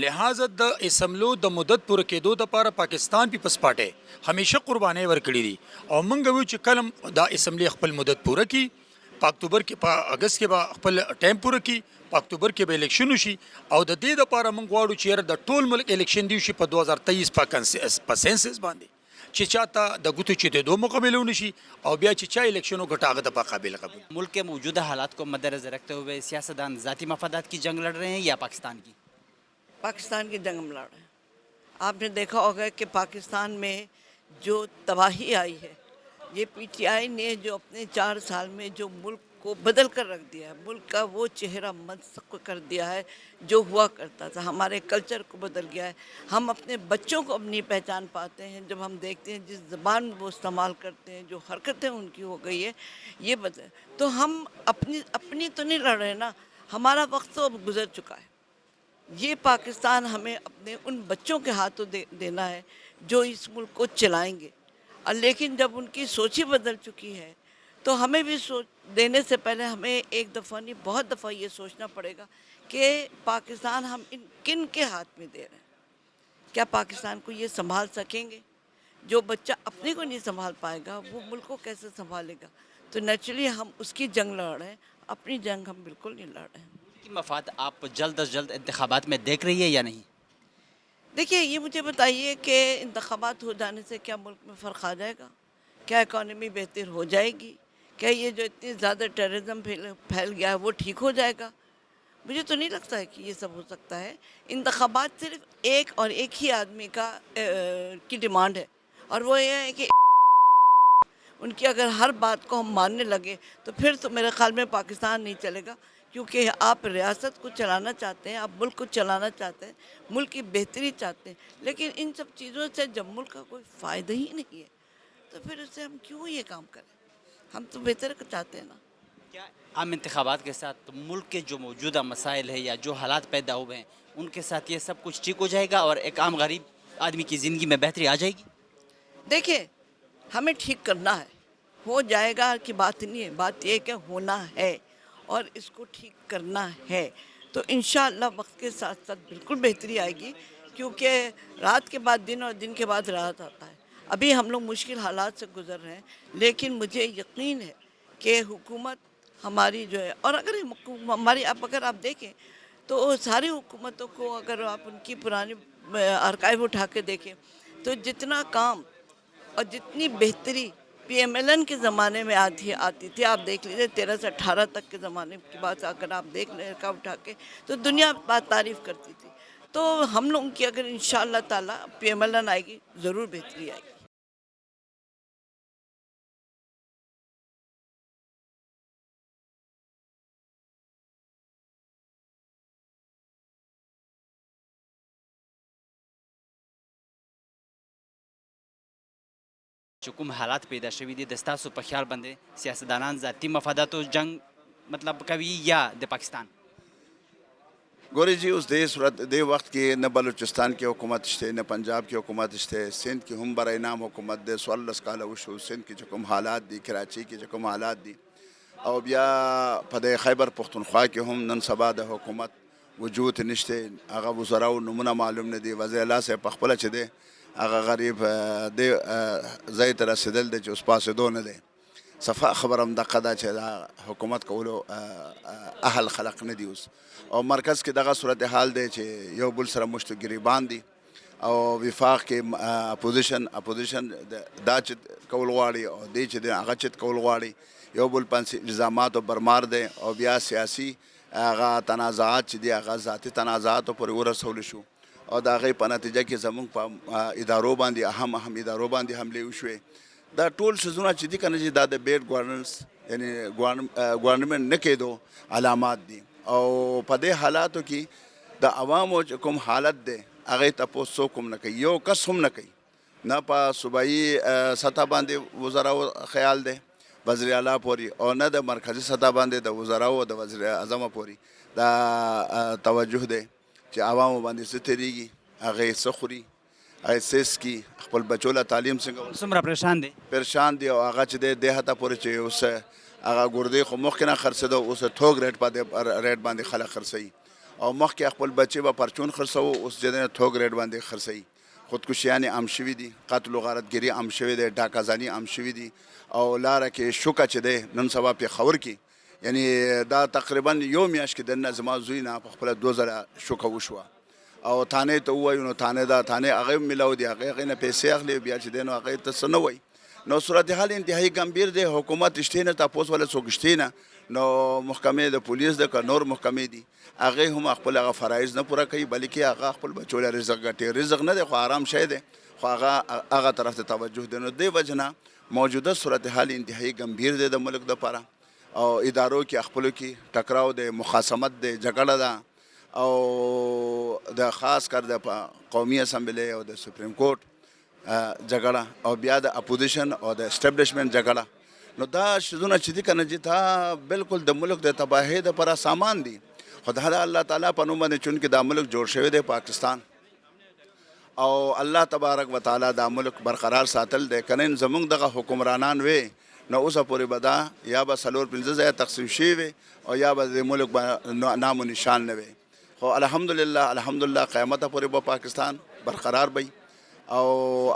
لہٰذا د اسمبلو د مدت پوره کېدو دپاره پاکستان پیپلز پارټۍ همیشه قربانۍ ورکړي دي او موږ وایو چې کله دا اسمبلی خپل مدت پوره کړي په اکتوبر کې، په اګست کې به خپل ټایم پوره کړي، په اکتوبر کې به الیکشن وشي او د دې دپاره موږ غواړو چې یاره د ټول ملک الیکشن دی وشي په 2023 په سینسس باندې چې چاته د ګوتو چې د دو مقابله ونشي او بیا چې چا الیکشن وکړه هغه د قابل قبول. ملک کے موجودہ حالات کو مد نظر رکھتے ہوئے سیاستدان ذاتی مفادات کی جنگ لڑ رہے ہیں یا پاکستان کی؟ پاکستان کی جنگ میں لڑ رہے ہیں. آپ نے دیکھا ہوگا کہ پاکستان میں جو تباہی آئی ہے یہ پی ٹی آئی نے جو اپنے 4 سال میں جو ملک کو بدل کر رکھ دیا ہے، ملک کا وہ چہرہ منسوخ کر دیا ہے جو ہوا کرتا تھا. ہمارے کلچر کو بدل گیا ہے. ہم اپنے بچوں کو اپنی پہچان پاتے ہیں جب ہم دیکھتے ہیں جس زبان وہ استعمال کرتے ہیں، جو حرکتیں ان کی ہو گئی ہے یہ بدل. تو ہم اپنی تو نہیں لڑ رہے نا، ہمارا وقت تو اب گزر چکا ہے. یہ پاکستان ہمیں اپنے ان بچوں کے ہاتھوں دینا ہے جو اس ملک کو چلائیں گے. لیکن جب ان کی سوچ ہی بدل چکی ہے تو ہمیں بھی سوچ دینے سے پہلے ہمیں ایک دفعہ نہیں بہت دفعہ یہ سوچنا پڑے گا کہ پاکستان ہم کن کے ہاتھ میں دے رہے ہیں. کیا پاکستان کو یہ سنبھال سکیں گے؟ جو بچہ اپنے کو نہیں سنبھال پائے گا وہ ملک کو کیسے سنبھالے گا؟ تو نیچرلی ہم اس کی جنگ لڑ رہے ہیں، اپنی جنگ ہم بالکل نہیں لڑ رہے ہیں. کی مفاد آپ جلد از جلد انتخابات میں دیکھ رہی ہے یا نہیں؟ دیکھیے یہ مجھے بتائیے کہ انتخابات ہو جانے سے کیا ملک میں فرق آ جائے گا؟ کیا اکانومی بہتر ہو جائے گی؟ کیا یہ جو اتنی زیادہ ٹیررزم پھیل گیا ہے وہ ٹھیک ہو جائے گا؟ مجھے تو نہیں لگتا ہے کہ یہ سب ہو سکتا ہے. انتخابات صرف ایک اور ایک ہی آدمی کی ڈیمانڈ ہے اور وہ یہ ہے کہ ان کی اگر ہر بات کو ہم ماننے لگے تو پھر تو میرے خیال میں پاکستان نہیں چلے گا. کیونکہ آپ ریاست کو چلانا چاہتے ہیں، آپ ملک کو چلانا چاہتے ہیں، ملک کی بہتری چاہتے ہیں، لیکن ان سب چیزوں سے جب ملک کا کوئی فائدہ ہی نہیں ہے تو پھر اس سے ہم کیوں یہ کام کریں؟ ہم تو بہتر چاہتے ہیں نا. کیا عام انتخابات کے ساتھ ملک کے جو موجودہ مسائل ہے یا جو حالات پیدا ہوئے ہیں ان کے ساتھ یہ سب کچھ ٹھیک ہو جائے گا اور ایک عام غریب آدمی کی زندگی میں بہتری آ جائے گی؟ دیکھیں ہمیں ٹھیک کرنا ہے، ہو جائے گا کی بات نہیں ہے، بات یہ کہ ہونا ہے اور اس کو ٹھیک کرنا ہے. تو انشاءاللہ وقت کے ساتھ ساتھ بالکل بہتری آئے گی، کیونکہ رات کے بعد دن اور دن کے بعد رات آتا ہے. ابھی ہم لوگ مشکل حالات سے گزر رہے ہیں لیکن مجھے یقین ہے کہ حکومت ہماری جو ہے، اور اگر ہماری اگر آپ دیکھیں تو ساری حکومتوں کو اگر آپ ان کی پرانی آرکائیو اٹھا کے دیکھیں تو جتنا کام اور جتنی بہتری پی ایم ایل این کے زمانے میں آتی تھی، آپ دیکھ لیجیے 13 سے 18 تک کے زمانے کی بات اگر آپ دیکھ لیں کا اٹھا کے تو دنیا بات تعریف کرتی تھی. تو ہم لوگوں کی اگر انشاءاللہ تعالیٰ پی ایم ایل این آئے گی ضرور بہتری آئے گی. چې کوم حالات پیدا شوي دي د ستاسو په خیال باندې سیاستدانان ذاتي مفاداتو جنگ مطلب کوي یا د پاکستان؟ ګورې جی اوس دې صورت دې وخت کې نه بلوچستان کې حکومت شته نه پنجاب کې حکومت شته، سندھ کې هم برای نام حکومت دی، 14 کاله وشو سندھ کې چې کوم حالات دي، کراچي کې چې کوم حالات دي، او بیا په د خیبر پختونخوا کې هم نن سبا د حکومت وجود نشته. هغه وزراو نمونه معلوم نه دي. وزیر الله صاحب په خپله چې دی هغه غریب د ځای ته رسېدل دی چې اوس پاسېدو نه دی. صفا خبر هم دقه ده چې دا حکومت کولو اهل خلق نه دي اوس، او مرکز کې دغه صورتحال دی چې یو بل سره مشت ګریبان دي، او وفاق کې اپوزیشن دا چت کول غواړي او دی چې دی هغه چت کول غواړي، یو بل پنس الزاماتو برمار دی، او بیا سیاسي هغه تنازعات چې دي هغه ذاتي تنازعاتو پورې ورسول شو، او د هغې په نتیجه کې زموږ په ادارو باندې اهم ادارو باندې حملې وشوې. دا ټول شیزونه چې دي که نه چې دا د بیډ ګورننس یعنی ګورنمنټ نه کېدو علامات دي، او په دې حالاتو کې د عوامو چې کوم حالت دی هغې تپوس څوک هم نه کوي، یو کس هم نه کوي، نه په صوبایي سطح باندې وزراو خیال دی وزیر اعلی پورې، او نه د مرکزي سطح باندې د وزراو او د وزیر اعظم پورې دا توجه دی چې عوامو باندې څه تېرېږي، هغې څه خوري، هغې څه څکي، خپل بچو له تعلیم څنګه څومره پریشان دی، او هغه چې دی دې حته پورې چې اوس هغه ګردې خو مخکې نه خرڅېده، اوس ټوک ریټ باندې خلک خرڅوي، او مخکې خپل بچې به پرچون خرڅوو، اوس چې دی ټوک ریټ باندې خرڅوي. خودکشیانې عام شوي دي، قتل و غارتګیري عام شوی دی، ډاکهزني عام شوي دي، او لاره کې شوکه چې دی نن سبا پېښور کې یعنی دا تقریبا یو میاشت کې دننه زما زوی نه په خپله 2 ځله شوکه وشوه، او تانې ته ووایو نو تانې دا تانې هغې هم میلاو دي، هغې نه پیسې اخلي، بیا چې دی نو هغې ته څه نه وایي. نو صورتحال انتهایی ګمبیر دی، حکومت شته نه، تپوس ولا څوک شته نه، نو محکمې د پولیس د که نور محکمې دي هغې هم خپل هغه فرایض نه پوره کوي، بلکې هغه خپل بچو له رزق ګټي. رزق نه دی خو آرام شی دی، خو هغه طرف ته توجه دی. نو دې وجه نه موجوده صورتحال انتهایی ګمبیر دی د ملک دپاره، او ادارو کې خپلو کې ټکراو دی، مخاصمت دی، جګړه ده، او د خاص کر د قومي اسمبلی او د سپریم کورټ جګړه، او بیا د اپوزیشن او د اسټبلیشمنټ جګړه. نو دا شیزونه چې دي که نه چې دا بالکل د ملک د تباهۍ دپاره سامان دي، خو د الله تعالی په نوم باندې چونکې دا ملک جوړ شوی دی پاکستان، او الله تبارک و تعالی دا ملک برقرار ساتل دی. که نه زموږ دغه حکمرانان وی نو اوسه پورې به دا یا به 4-5 ځایه تقسیم شوي وي، او یا به د ملک نام و نشان نه وي. خو الحمدلله قیامته پورې به پاکستان برقرار وي، او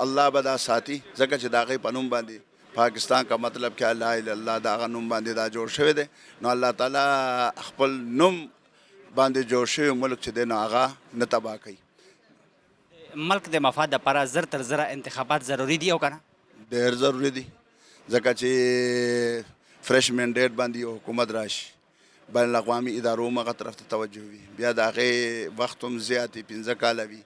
الله به دا ساتي، ځکه چې د هغې په نوم باندې پاکستان کا مطلب کہ لا الہ الا اللہ دا هغه نوم باندې دا جوړ شوی دی. نو الله تعالی خپل نوم باندې جوړ شوی ملک چې دی نو هغه نه تباه کوي. ملک د مفاد لپاره زر تر زره انتخابات ضروري دي او که نه؟ ډېر ضروري دي، ځکه چې فرش منډیټ باندې یو حکومت راشي، بین الاقوامي ادارو هم هغه طرف ته توجه وي، بیا د هغې وخت هم زیات وي، 15 کاله وي.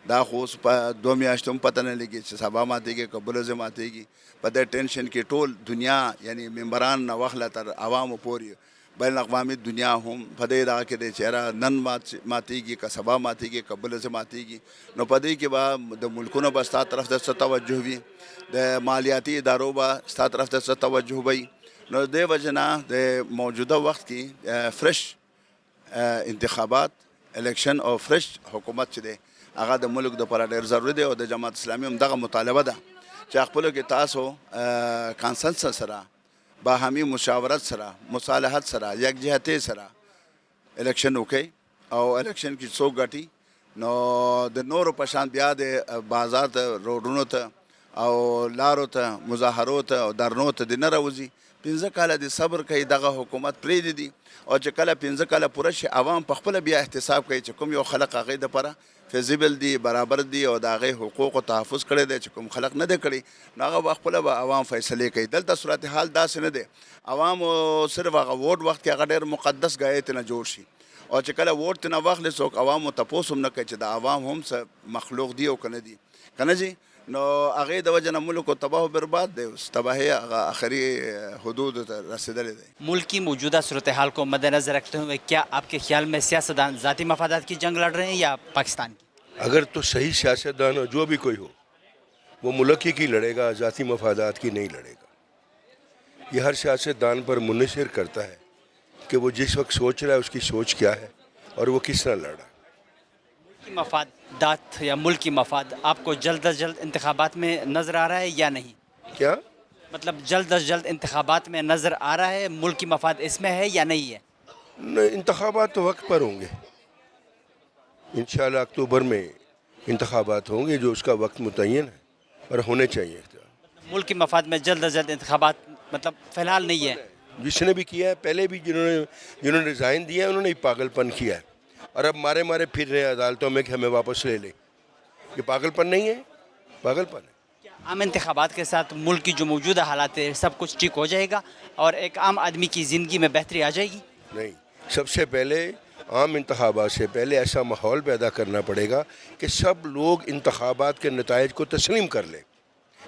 دا خو اوس په 2 میاشتو هم پته نه لګي چې سبا ماتېږي که بله ځای ماتېږي. په دې ټینشن کې ټول دنیا یعنی ممبران نه واخله تر عوامو پورې بین الاقوامي دنیا هم په دې دغه کې دی چې یاره نن ماتېږي که سبا ماتېږي که بله ځای ماتېږي. نو په دې کې به د ملکونو به ستا طرف ته څه توجه وي، د مالیاتي ادارو به ستا طرف ته څه توجه وي. نو دې وجه نه د موجوده وخت کې فرش انتخابات الیکشن او فرش حکومت چې دی هغه د ملک دپاره ډېر ضروري دی، او د جماعت اسلامي هم دغه مطالبه ده چې خپلو کې تاسو کانسنسس سره، باهمي مشاورت سره، مصالحت سره، یکجهتۍ سره الیکشن وکړئ، او الیکشن کې څوک ګټي نو د نورو په شان بیا د بازار ته، روډونو ته او لارو ته، مظاهرو ته او درنو ته د نه راوځي. 15 کاله د صبر کوي، دغه حکومت پرېږدي دي، او چې کله 15 کاله پوره شي عوام په خپله بیا احتساب کوي چې کوم یو خلق هغې دپاره فیزیبل دی، برابر دی، او د هغې حقوقو تحفظ کړی دی چې کوم خلق نه دی کړی نو هغه به خپله به عوام فیصلې کوي. دلته صورتحال داسې نه دی، عوامو صرف هغه ووټ وخت کې هغه ډېر مقدس ځای ته نه جوړ شي، او چې کله ووټ ته نه واخلي څوک عوامو تپوس هم نه کوي چې د عوام هم څه مخلوق دی او که نه دي، که نه جي. نو هغې د وجه نه ملک و تباہ و برباد دی، اوس تباہی هغه آخری حدود ته رسیدلی دی. ملک کی موجودہ صورتحال کو مد نظر رکھتے ہوئے کیا آپ کے خیال میں سیاستدان ذاتی مفادات کی جنگ لڑ رہے ہیں یا پاکستان کی؟ اگر تو صحیح سیاستدان ہو، جو بھی کوئی ہو، وہ ملک کی لڑے گا، ذاتی مفادات کی نہیں لڑے گا۔ یہ ہر سیاستدان پر منحصر کرتا ہے کہ وہ جس وقت سوچ رہا ہے اس کی سوچ کیا ہے اور وہ کس طرح لڑ رہا ہے۔ ملکی مفادات یا ملکی مفاد آپ کو جلد از جلد انتخابات میں نظر آ رہا ہے یا نہیں؟ کیا مطلب جلد از جلد انتخابات میں نظر آ رہا ہے، ملکی مفاد اس میں ہے یا نہیں ہے؟ انتخابات تو وقت پر ہوں گے، انشاءاللہ اکتوبر میں انتخابات ہوں گے جو اس کا وقت متعین ہے اور ہونے چاہیے۔ ملکی مفاد میں جلد از جلد انتخابات مطلب فی الحال نہیں ہے؟ جس نے بھی کیا ہے، پہلے بھی جنہوں نے ریزائن دیا ہے انہوں نے ہی پاگل پن کیا ہے، اور اب مارے پھر رہے ہیں عدالتوں میں کہ ہمیں واپس لے لیں۔ یہ پاگل پن نہیں ہے، پاگل پن ہے۔ عام انتخابات کے ساتھ ملک کی جو موجودہ حالات ہے سب کچھ ٹھیک ہو جائے گا اور ایک عام آدمی کی زندگی میں بہتری آ جائے گی؟ نہیں، سب سے پہلے عام انتخابات سے پہلے ایسا ماحول پیدا کرنا پڑے گا کہ سب لوگ انتخابات کے نتائج کو تسلیم کر لیں،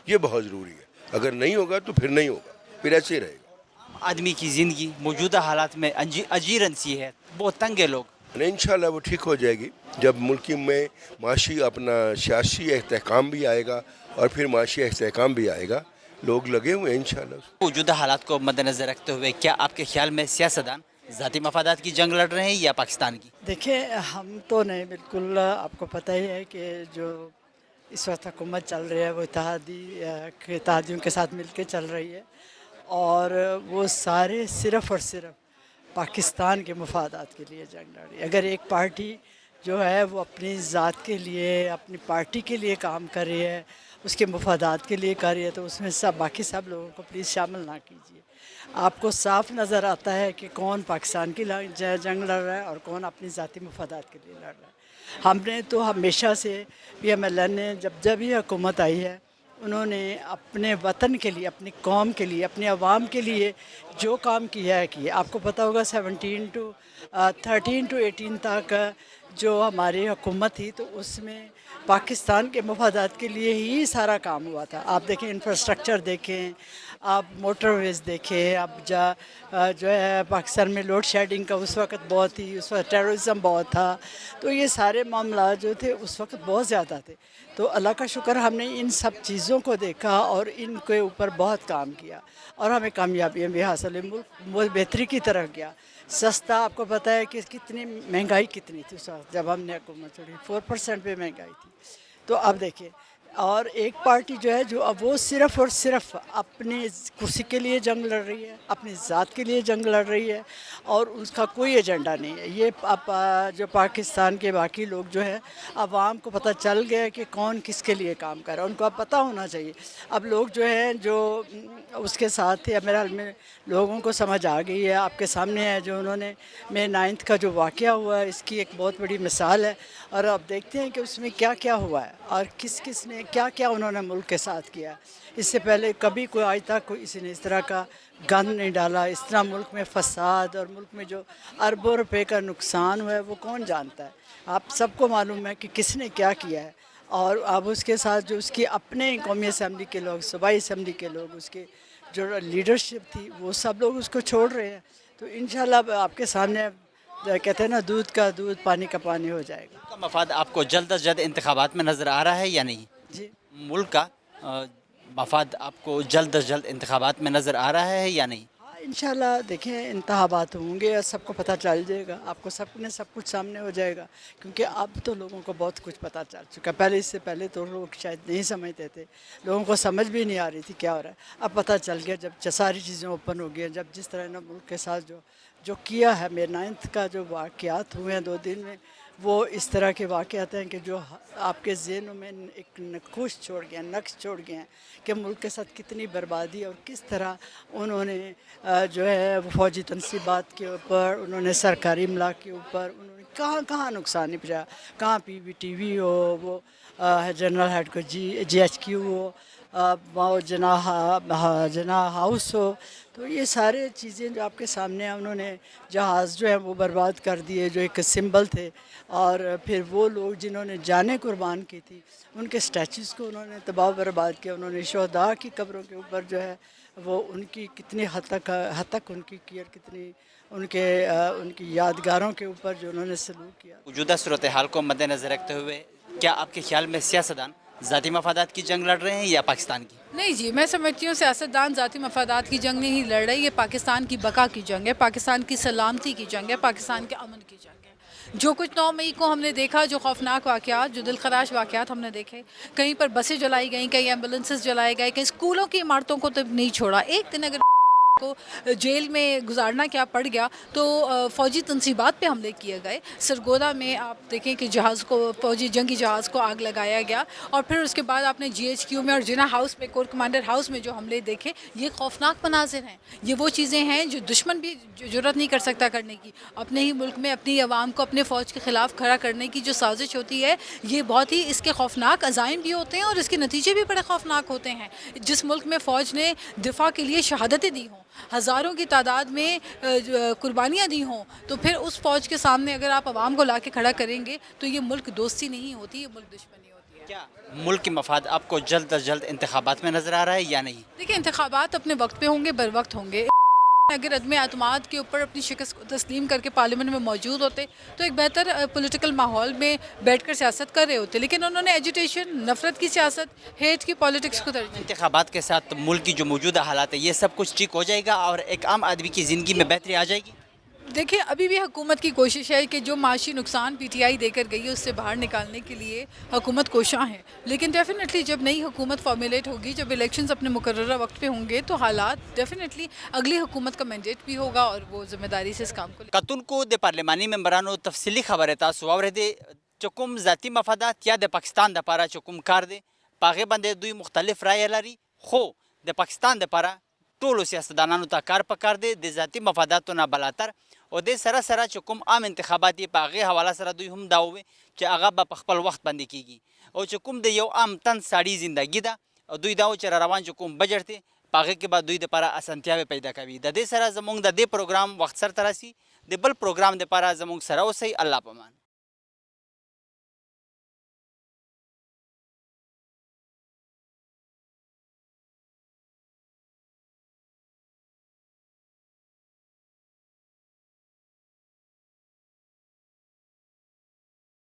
یہ بہت ضروری ہے۔ اگر نہیں ہوگا تو پھر نہیں ہوگا، پھر ایسے ہی رہے گا۔ عام آدمی کی زندگی موجودہ حالات میں اجیرن سی ہے، بہت تنگ ہے لوگ۔ انشاءاللہ وہ ٹھیک ہو جائے گی جب ملک میں معاشی اپنا سیاسی استحکام بھی آئے گا اور پھر معاشی استحکام بھی آئے گا، لوگ لگے ہوئے ہیں انشاءاللہ۔ موجودہ حالات کو مد نظر رکھتے ہوئے کیا آپ کے خیال میں سیاستدان ذاتی مفادات کی جنگ لڑ رہے ہیں یا پاکستان کی؟ دیکھیں ہم تو نہیں، بالکل آپ کو پتہ ہی ہے کہ جو اس وقت حکومت چل رہی ہے وہ اتحادیوں کے ساتھ مل کے چل رہی ہے، اور وہ سارے صرف اور صرف پاکستان کے مفادات کے لیے جنگ لڑ رہی ہے۔ اگر ایک پارٹی جو ہے وہ اپنی ذات کے لیے، اپنی پارٹی کے لیے کام کر رہی ہے، اس کے مفادات کے لیے کر رہی ہے، تو اس میں باقی سب لوگوں کو پلیز شامل نہ کیجیے۔ آپ کو صاف نظر آتا ہے کہ کون پاکستان کی جنگ لڑ رہا ہے اور کون اپنی ذاتی مفادات کے لیے لڑ رہا ہے۔ ہم نے تو ہمیشہ سے PMLN نے جب بھی حکومت آئی ہے انہوں نے اپنے وطن کے لیے، اپنی قوم کے لیے، اپنے عوام کے لیے جو کام کیا ہے کیا۔ آپ کو پتہ ہوگا 13 to 18 تک جو ہماری حکومت تھی تو اس میں پاکستان کے مفادات کے لیے ہی سارا کام ہوا تھا۔ آپ دیکھیں انفراسٹرکچر دیکھیں، آپ موٹر ویز دیکھیں، اب جو ہے پاکستان میں لوڈ شیڈنگ کا اس وقت بہت تھی، اس وقت ٹیررزم بہت تھا، تو یہ سارے معاملات جو تھے اس وقت بہت زیادہ تھے۔ تو اللہ کا شکر ہم نے ان سب چیزوں کو دیکھا اور ان کے اوپر بہت کام کیا اور ہمیں کامیابیاں بھی حاصل ہوئی، ملک بہتری کی طرف گیا۔ سستا، آپ کو پتہ ہے کہ کتنی مہنگائی کتنی تھی اس وقت جب ہم نے حکومت چھوڑی، 4% پہ مہنگائی تھی۔ تو اب دیکھیں، اور ایک پارٹی جو ہے جو اب وہ صرف اور صرف اپنی کرسی کے لیے جنگ لڑ رہی ہے، اپنی ذات کے لیے جنگ لڑ رہی ہے اور اس کا کوئی ایجنڈا نہیں ہے۔ یہ اب جو پاکستان کے باقی لوگ جو ہے، عوام کو پتہ چل گیا کہ کون کس کے لیے کام کر رہا ہے، ان کو اب پتہ ہونا چاہیے۔ اب لوگ جو ہیں جو اس کے ساتھ تھے، میرے حال میں لوگوں کو سمجھ آ گئی ہے۔ آپ کے سامنے ہے جو انہوں نے May 9 کا جو واقعہ ہوا ہے، اس کی ایک بہت بڑی مثال ہے، اور اب دیکھتے ہیں کہ اس میں کیا کیا ہوا ہے اور کس کس نے کیا کیا انہوں نے ملک کے ساتھ کیا۔ اس سے پہلے کبھی کوئی آج تک کسی نے اس طرح کا گند نہیں ڈالا، اس طرح ملک میں فساد اور ملک میں جو اربوں روپے کا نقصان ہوا ہے وہ کون جانتا ہے۔ آپ سب کو معلوم ہے کہ کس نے کیا کیا ہے، اور اب اس کے ساتھ جو اس کی اپنے قومی اسمبلی کے لوگ، صوبائی اسمبلی کے لوگ، اس کے جو لیڈرشپ تھی وہ سب لوگ اس کو چھوڑ رہے ہیں۔ تو انشاءاللہ آپ کے سامنے کہتے ہیں نا، دودھ کا دودھ پانی کا پانی ہو جائے گا۔ ملک کا مفاد آپ کو جلد از جلد انتخابات میں نظر آ رہا ہے یا نہیں؟ جی، ملک کا مفاد آپ کو جلد از جلد انتخابات میں نظر آ رہا ہے یا نہیں؟ انشاءاللہ دیکھیں انتخابات ہوں گے اور سب کو پتہ چل جائے گا، آپ کو سب کچھ سامنے ہو جائے گا، کیونکہ اب تو لوگوں کو بہت کچھ پتہ چل چکا ہے۔ پہلے اس سے پہلے تو لوگ شاید نہیں سمجھتے تھے، لوگوں کو سمجھ بھی نہیں آ رہی تھی کیا ہو رہا ہے۔ اب پتہ چل گیا جب ساری چیزیں اوپن ہو گئی، جب جس طرح ملک کے ساتھ جو کیا ہے۔ May 9 کا جو واقعات ہوئے ہیں 2 دن میں، وہ اس طرح کے واقعات ہیں کہ جو آپ کے ذہنوں میں ایک نقوش چھوڑ گئے ہیں، نقش چھوڑ گئے ہیں کہ ملک کے ساتھ کتنی بربادی اور کس طرح انہوں نے جو ہے وہ فوجی تنصیبات کے اوپر، انہوں نے سرکاری املاک کے اوپر، انہوں نے کہاں کہاں نقصان نہیں پہنچایا، کہاں PVTV ہو، وہ جنرل ہیڈ کو GHQ ہو، وہ جناح ہاؤس ہو، تو یہ سارے چیزیں جو آپ کے سامنے ہیں، انہوں نے جہاز جو ہیں وہ برباد کر دیے جو ایک سمبل تھے، اور پھر وہ لوگ جنہوں نے جانیں قربان کی تھی ان کے اسٹیچوز کو انہوں نے تباہ برباد کیا۔ انہوں نے شہداء کی قبروں کے اوپر جو ہے وہ ان کی کتنی حد تک ان کی کیئر، کتنی ان کی یادگاروں کے اوپر جو انہوں نے سلوک کیا۔ موجودہ صورتحال کو مد نظر رکھتے ہوئے کیا آپ کے خیال میں سیاستدان ذاتی مفادات کی جنگ لڑ رہے ہیں یا پاکستان کی؟ نہیں جی، میں سمجھتی ہوں سیاستدان ذاتی مفادات کی جنگ نہیں لڑ رہے، یہ پاکستان کی بقا کی جنگ ہے، پاکستان کی سلامتی کی جنگ ہے، پاکستان کے امن کی جنگ ہے۔ جو کچھ 9 مئی کو ہم نے دیکھا، جو خوفناک واقعات، جو دلخراش واقعات ہم نے دیکھے، کہیں پر بسیں جلائی گئیں، کہیں ایمبولینسز جلائے گئے، کہیں اسکولوں کی عمارتوں کو تو نہیں چھوڑا۔ ایک دن اگر کو جیل میں گزارنا کیا پڑ گیا تو فوجی تنصیبات پہ حملے کیے گئے۔ سرگودا میں آپ دیکھیں کہ جہاز کو، فوجی جنگی جہاز کو آگ لگایا گیا، اور پھر اس کے بعد آپ نے GHQ میں اور جناح ہاؤس میں، کور کمانڈر ہاؤس میں جو حملے دیکھے، یہ خوفناک مناظر ہیں۔ یہ وہ چیزیں ہیں جو دشمن بھی جرأت نہیں کر سکتا کرنے کی۔ اپنے ہی ملک میں اپنی عوام کو اپنے فوج کے خلاف کھڑا کرنے کی جو سازش ہوتی ہے، یہ بہت ہی اس کے خوفناک عزائم بھی ہوتے ہیں اور اس کے نتیجے بھی بڑے خوفناک ہوتے ہیں۔ جس ملک میں فوج نے دفاع کے لیے شہادتیں دی ہوں، ہزاروں کی تعداد میں قربانیاں دی ہوں، تو پھر اس فوج کے سامنے اگر آپ عوام کو لا کے کھڑا کریں گے تو یہ ملک دوستی نہیں ہوتی، یہ ملک دشمنی ہوتی ہے۔ کیا ملک کے مفاد آپ کو جلد از جلد انتخابات میں نظر آ رہا ہے یا نہیں؟ دیکھیں، انتخابات اپنے وقت پہ ہوں گے، بر وقت ہوں گے۔ اگر عدم اعتماد کے اوپر اپنی شکست کو تسلیم کر کے پارلیمنٹ میں موجود ہوتے تو ایک بہتر پولیٹیکل ماحول میں بیٹھ کر سیاست کر رہے ہوتے، لیکن انہوں نے ایجوٹیشن، نفرت کی سیاست، ہیٹ کی پالیٹکس کو ترجیح۔ انتخابات کے ساتھ ملک کی جو موجودہ حالات ہے، یہ سب کچھ ٹھیک ہو جائے گا اور ایک عام آدمی کی زندگی میں بہتری آ جائے گی؟ دیکھیں، ابھی بھی حکومت کی کوشش ہے کہ جو معاشی نقصان PTI دے کر گئی ہے اس سے باہر نکالنے کے لیے حکومت کوشاں ہے، لیکن ڈیفینیٹلی جب نئی حکومت فارمولیٹ ہوگی، جب الیکشنز اپنے مقررہ وقت پہ ہوں گے تو حالات ڈیفینیٹلی اگلی حکومت کا مینڈیٹ بھی ہوگا اور وہ ذمہ داری سے اس کام کو کتن کو د پارلیمانی ممبرانو تفصیلی خبر تاسو واورېدې چې کوم ذاتی مفادات یا د پاکستان دپاره چې کوم کار دی په هغې باندې دوی مختلف رایې لري، خو د پاکستان دپاره ټولو سیاستدانانو ته کار پکار دی د ذاتي مفاداتو نه بلاتر، او دې سره سره چې کوم عام انتخابات یې په هغې حواله سره دوی هم دا ووې چې هغه به په خپل وخت باندې کیږي، او چې کوم د یو عام تن ساړي زندګي ده، او دوی دا و چې را روان چې کوم بجټ دی په هغې کې به دوی دپاره اسانتیاوې پیدا کوي. د دې سره زموږ د دې پروګرام وخت سرته راسي. د بل پروګرام دپاره زموږ سره اوسئ. الله پامان.